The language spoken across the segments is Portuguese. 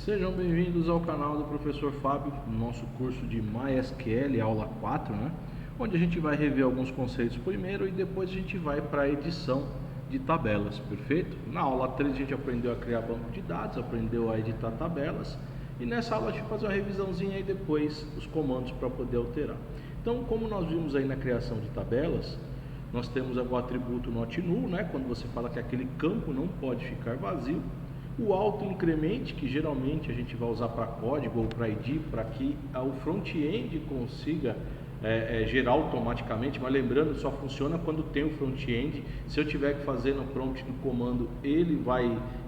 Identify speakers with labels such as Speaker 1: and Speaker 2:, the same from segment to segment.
Speaker 1: Sejam bem-vindos ao canal do Professor Fábio, no nosso curso de MySQL, aula 4, onde a gente vai rever alguns conceitos primeiro e depois a gente vai para a edição de tabelas, perfeito? Na aula 3 a gente aprendeu a criar banco de dados, aprendeu a editar tabelas e nessa aula a gente vai fazer uma revisãozinha e depois os comandos para poder alterar. Então, como nós vimos aí na criação de tabelas, nós temos o atributo not null, quando você fala que aquele campo não pode ficar vazio. O auto-incremente, que geralmente a gente vai usar para código ou para ID, para que o front-end consiga gerar automaticamente, mas lembrando, só funciona quando tem o front-end. Se eu tiver que fazer no prompt do comando,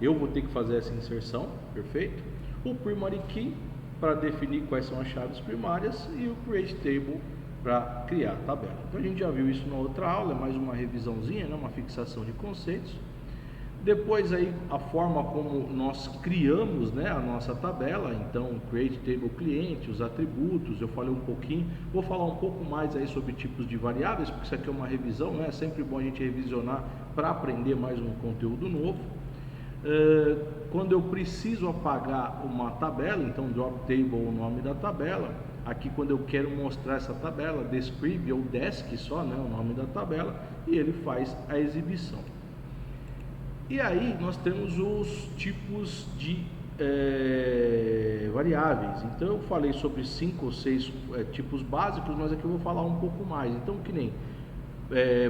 Speaker 1: eu vou ter que fazer essa inserção, perfeito? O primary key, para definir quais são as chaves primárias, e o create table, para criar a tabela. Então a gente já viu isso na outra aula, é mais uma revisãozinha, uma fixação de conceitos. Depois aí a forma como nós criamos a nossa tabela, então create table cliente, os atributos, eu falei um pouquinho, vou falar um pouco mais aí sobre tipos de variáveis, porque isso aqui é uma revisão, é sempre bom a gente revisionar para aprender mais um conteúdo novo. Quando eu preciso apagar uma tabela, então drop table o nome da tabela, aqui quando eu quero mostrar essa tabela, describe ou desk só, o nome da tabela, e ele faz a exibição. E aí nós temos os tipos de variáveis. Então eu falei sobre 5 ou 6 tipos básicos, mas aqui eu vou falar um pouco mais. Então que nem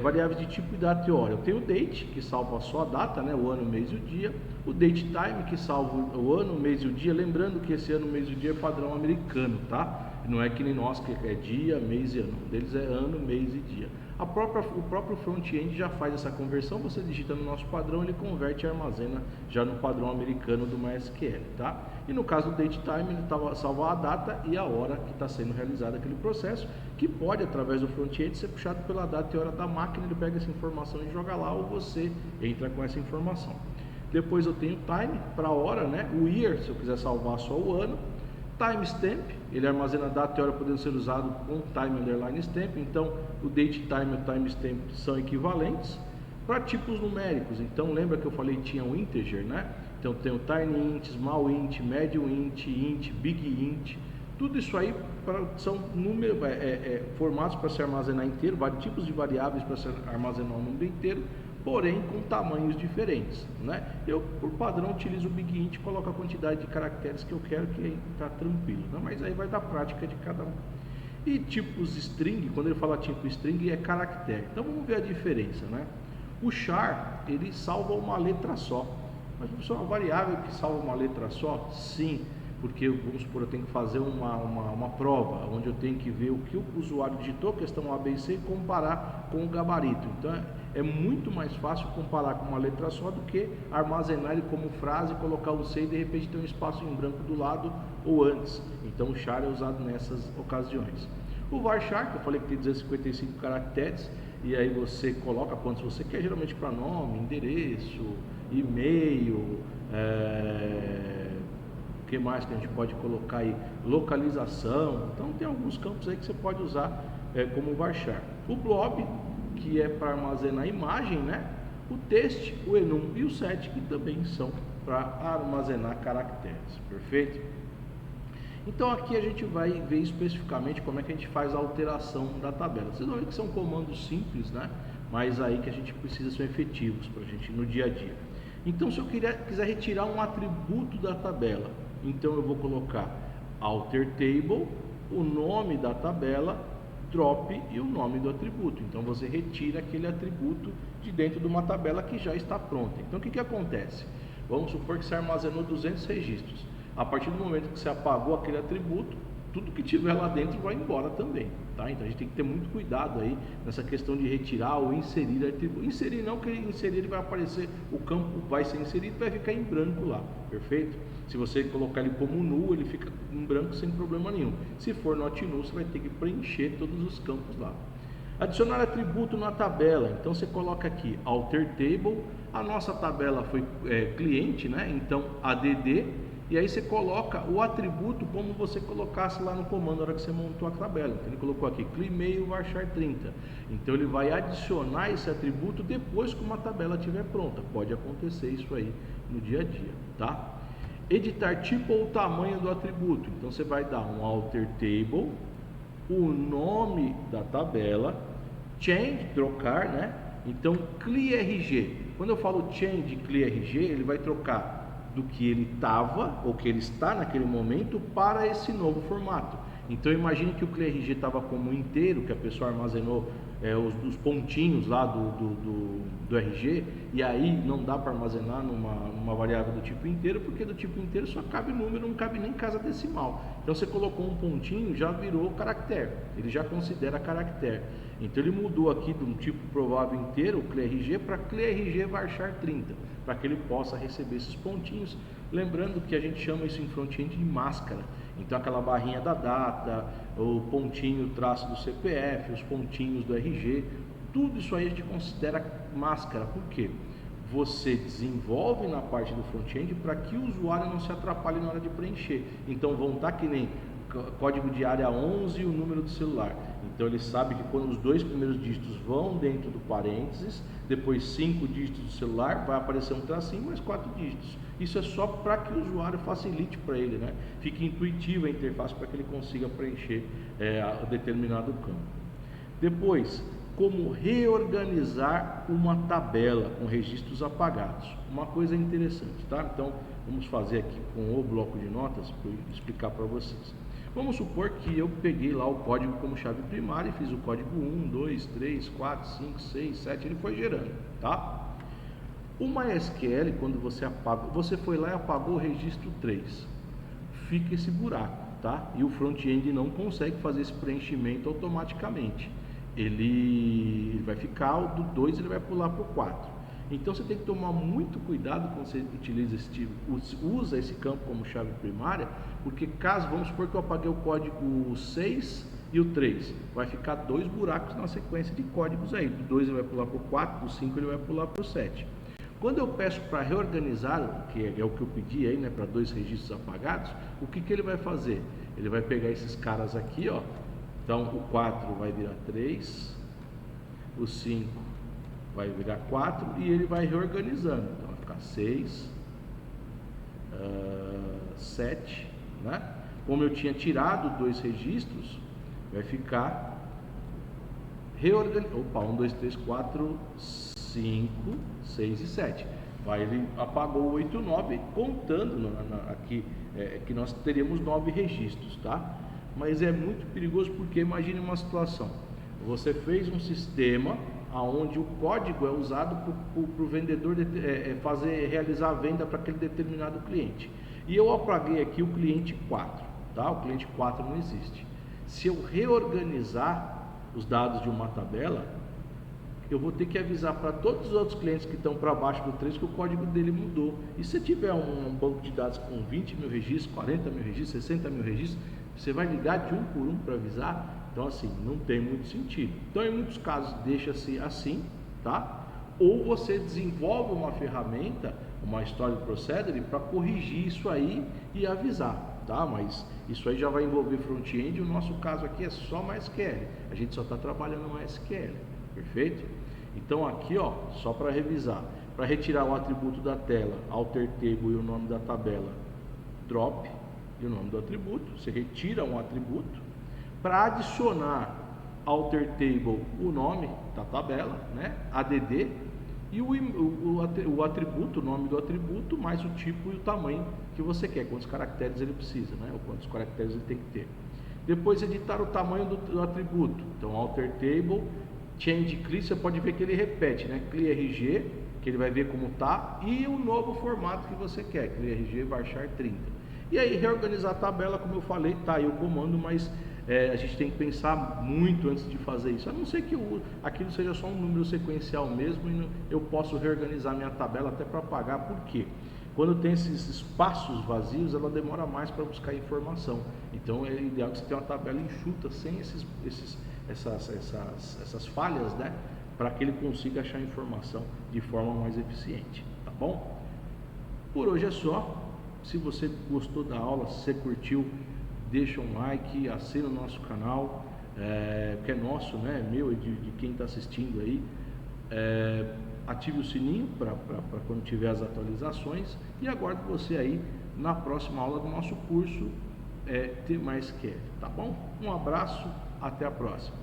Speaker 1: variáveis de tipo e data e hora. Eu tenho o date, que salva só a data, o ano, o mês e o dia. O date time, que salva o ano, o mês e o dia. Lembrando que esse ano, mês e o dia é padrão americano, tá? Não é que nem nós, que é dia, mês e ano. Um deles é ano, mês e dia. O próprio front-end já faz essa conversão. Você digita no nosso padrão, ele converte e armazena já no padrão americano do MySQL, tá? E no caso do date time, ele salva a data e a hora que está sendo realizado aquele processo, que pode, através do front-end, ser puxado pela data e hora da máquina. Ele pega essa informação e joga lá, ou você entra com essa informação. Depois eu tenho time para a hora, o year, se eu quiser salvar só o ano. Timestamp, ele armazena a data e hora podendo ser usado com time underline stamp. Então o date time e o timestamp são equivalentes. Para tipos numéricos, então lembra que eu falei que tinha o integer, então tem o tiny int, small int, medium int, big int. Tudo isso aí são formatos para se armazenar inteiro, vários tipos de variáveis para se armazenar um número inteiro, porém com tamanhos diferentes, Eu, por padrão, utilizo o big int, coloco a quantidade de caracteres que eu quero, que aí está tranquilo, Mas aí vai da prática de cada um. E tipos string, quando ele fala tipo string, é caractere. Então vamos ver a diferença, O char, ele salva uma letra só. Mas é uma variável que salva uma letra só? Sim, porque vamos supor, eu tenho que fazer uma prova, onde eu tenho que ver o que o usuário digitou, questão A, B e C, e comparar com o gabarito. Então é muito mais fácil comparar com uma letra só do que armazenar ele como frase, colocar o C e de repente ter um espaço em branco do lado ou antes. Então o char é usado nessas ocasiões. O varchar, que eu falei que tem 255 caracteres, e aí você coloca quantos você quer, geralmente para nome, endereço, e-mail, o que mais que a gente pode colocar aí? Localização. Então tem alguns campos aí que você pode usar como varchar. O blob, que é para armazenar imagem, o text, o enum e o set, que também são para armazenar caracteres, perfeito? Então aqui a gente vai ver especificamente como é que a gente faz a alteração da tabela. Vocês vão ver que são comandos simples, mas aí que a gente precisa ser efetivos para a gente no dia a dia. Então se eu quiser retirar um atributo da tabela, então eu vou colocar alter table, o nome da tabela, drop e o nome do atributo. Então você retira aquele atributo de dentro de uma tabela que já está pronta. Então o que acontece? Vamos supor que você armazenou 200 registros. A partir do momento que você apagou aquele atributo, tudo que tiver lá dentro vai embora também, tá? Então a gente tem que ter muito cuidado aí nessa questão de retirar ou inserir atributo. Inserir não, que inserir ele vai aparecer, o campo vai ser inserido e vai ficar em branco lá, perfeito? Se você colocar ele como null, ele fica em branco sem problema nenhum. Se for not null, você vai ter que preencher todos os campos lá. Adicionar atributo na tabela, então você coloca aqui alter table, a nossa tabela foi cliente, então add, e aí você coloca o atributo como você colocasse lá no comando na hora que você montou a tabela. Então ele colocou aqui climail varchar 30, então ele vai adicionar esse atributo depois que uma tabela estiver pronta. Pode acontecer isso aí no dia a dia, tá? Editar tipo ou tamanho do atributo. Então você vai dar um alter table, o nome da tabela, change, trocar, né? Então CLI-RG. Quando eu falo change CLI-RG, ele vai trocar do que ele estava ou que ele está naquele momento para esse novo formato. Então imagine que o CLI-RG estava como inteiro, que a pessoa armazenou os pontinhos lá do RG, e aí não dá para armazenar numa variável do tipo inteiro, porque do tipo inteiro só cabe número, não cabe nem casa decimal. Então você colocou um pontinho, já virou caractere, ele já considera caractere. Então ele mudou aqui de um tipo provável inteiro, o CLI-RG, para CLI-RG varchar 30, para que ele possa receber esses pontinhos. Lembrando que a gente chama isso em front-end de máscara. Então aquela barrinha da data, o pontinho, o traço do CPF, os pontinhos do RG, tudo isso aí a gente considera máscara. Por quê? Você desenvolve na parte do front-end para que o usuário não se atrapalhe na hora de preencher. Então vão estar que nem código de área 11 e o número do celular. Então ele sabe que quando os 2 primeiros dígitos vão dentro do parênteses, depois 5 dígitos do celular, vai aparecer um tracinho mais 4 dígitos. Isso é só para que o usuário facilite para ele, né? Fique intuitiva a interface para que ele consiga preencher determinado campo. Depois, como reorganizar uma tabela com registros apagados. Uma coisa interessante, tá? Então, vamos fazer aqui com o bloco de notas para eu explicar para vocês. Vamos supor que eu peguei lá o código como chave primária e fiz o código 1, 2, 3, 4, 5, 6, 7, ele foi gerando, tá? O MySQL, quando você apaga, você foi lá e apagou o registro 3, fica esse buraco, tá? E o front-end não consegue fazer esse preenchimento automaticamente. Ele vai ficar, do 2 ele vai pular para o 4. Então você tem que tomar muito cuidado quando você usa esse campo como chave primária, porque caso, vamos supor que eu apaguei o código 6 e o 3, vai ficar 2 buracos na sequência de códigos aí, do 2 ele vai pular para o 4, do 5 ele vai pular para o 7. Quando eu peço para reorganizar, que é o que eu pedi aí, né, para 2 registros apagados, o que ele vai fazer? Ele vai pegar esses caras aqui, ó. Então o 4 vai virar 3, o 5 vai virar 4 e ele vai reorganizando. Então vai ficar 6, 7, né? Como eu tinha tirado 2 registros, vai ficar reorganizado. Opa, 1, 2, 3, 4, 5, 6 e 7. Ele apagou o 8 e 9, contando aqui que nós teríamos 9 registros, tá? Mas é muito perigoso porque imagine uma situação. Você fez um sistema onde o código é usado para o vendedor realizar a venda para aquele determinado cliente. E eu apaguei aqui o cliente 4, tá? O cliente 4 não existe. Se eu reorganizar os dados de uma tabela, eu vou ter que avisar para todos os outros clientes que estão para baixo do 3 que o código dele mudou. E se tiver um banco de dados com 20 mil registros, 40 mil registros, 60 mil registros, você vai ligar de um por um para avisar? Então assim, não tem muito sentido. Então em muitos casos deixa-se assim, tá? Ou você desenvolve uma ferramenta, uma Stored Procedure para corrigir isso aí e avisar, tá? Mas isso aí já vai envolver front-end, o nosso caso aqui é só MySQL. A gente só está trabalhando MySQL, perfeito? Então aqui, ó, só para revisar, para retirar o atributo da tela, alter table e o nome da tabela, drop e o nome do atributo, você retira um atributo. Para adicionar alter table o nome da tabela, né, add, e o atributo, o nome do atributo, mais o tipo e o tamanho que você quer, quantos caracteres ele precisa, né, ou quantos caracteres ele tem que ter. Depois editar o tamanho do atributo, então alter table, change CLI, você pode ver que ele repete, né, CLI-RG, que ele vai ver como tá, e o novo formato que você quer, CLI-RG varchar 30. E aí reorganizar a tabela, como eu falei, tá aí o comando, mas a gente tem que pensar muito antes de fazer isso, a não ser que aquilo seja só um número sequencial mesmo, e eu posso reorganizar minha tabela até para apagar. Por quê? Quando tem esses espaços vazios, ela demora mais para buscar informação. Então é ideal que você tenha uma tabela enxuta, sem essas falhas, né? Para que ele consiga achar informação de forma mais eficiente, tá bom? Por hoje é só. Se você gostou da aula, se você curtiu, deixa um like, assina o nosso canal, que é nosso, né? Meu e de quem está assistindo aí. Ative o sininho para quando tiver as atualizações, e aguardo você aí na próxima aula do nosso curso T mais Q, tá bom? Um abraço, até a próxima.